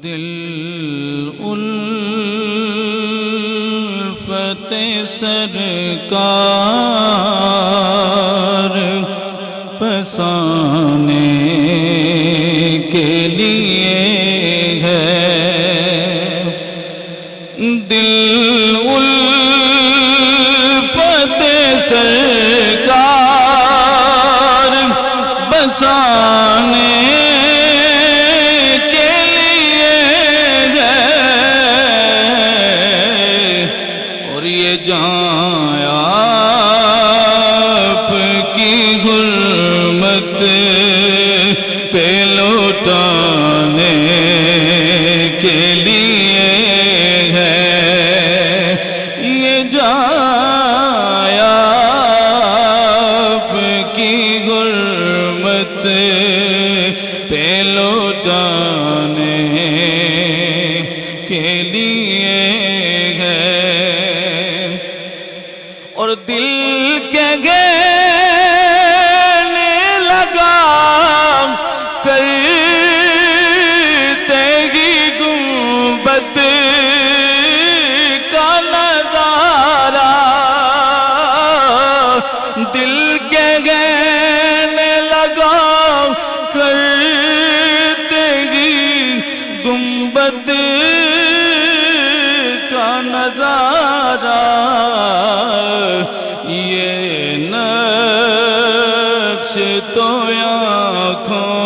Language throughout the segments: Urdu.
دل الفت سرکار پسانے کے لیے ہے، دل الفت سرکار بسانے کے لیے ہے، اور یہ جان آپ کی حرمت پہ لوٹانے کے لیے ہے، یہ جان آپ کی حرمت پہ لوٹانے کے لیے ہے، اور دل کے گہنے لگا کرتے ہی گنبد کا نظارہ، دل کے گہنے لگا کرتے ہی گنبد کا نظارہ، یہ نقش تو آنکھوں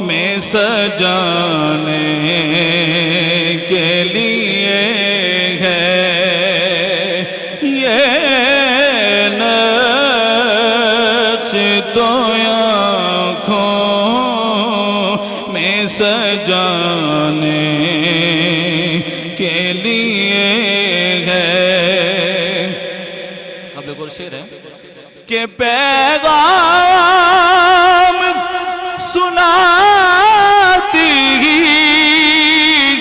میں سجانے کے لیے ہے، یہ نقش تو آنکھوں میں سجانے کے لیے ہے۔ اب ایک اور شعر ہے کہ پیغام سناتی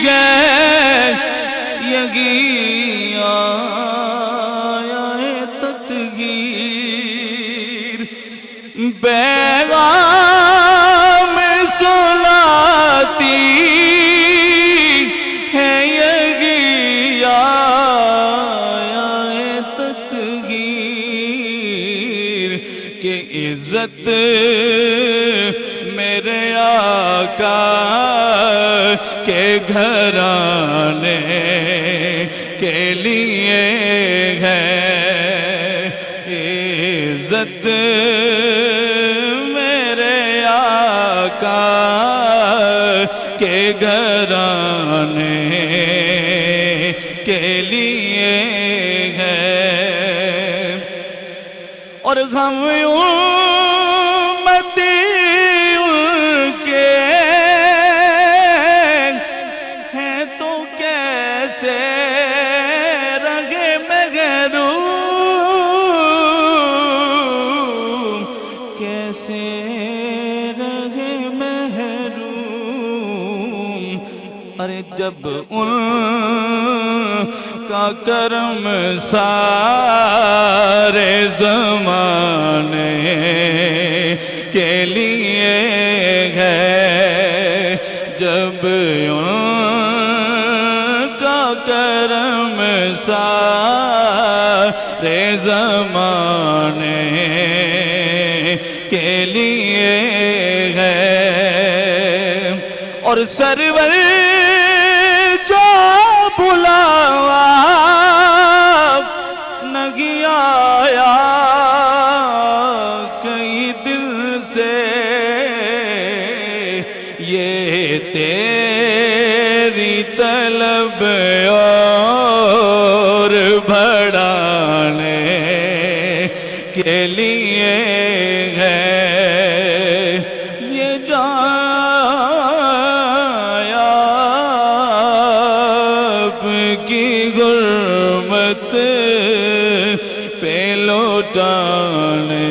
ہے یہی آیا تطہیر، پیغام سناتی ہے یہی آیا تطہیر، کہ عزت میرے آقا کے گھرانے کے لیے ہے، عزت میرے آقا کے گھرانے کے لیے ہے، اور ہم امتی ان کے ہیں تو کیسے رہے محروم، کیسے رہے محروم، ارے جب ان کا کرم سارے زمانے کے لیے ہے، جب ان کا کرم سارے زمانے کے لیے ہے، اور سرور جو بلاوا نہیں آیا کئی دل سے، یہ تیری طلب اور بڑھانے کے لیے ہے، یہ جان آپ کی حرمت پہ لوٹانے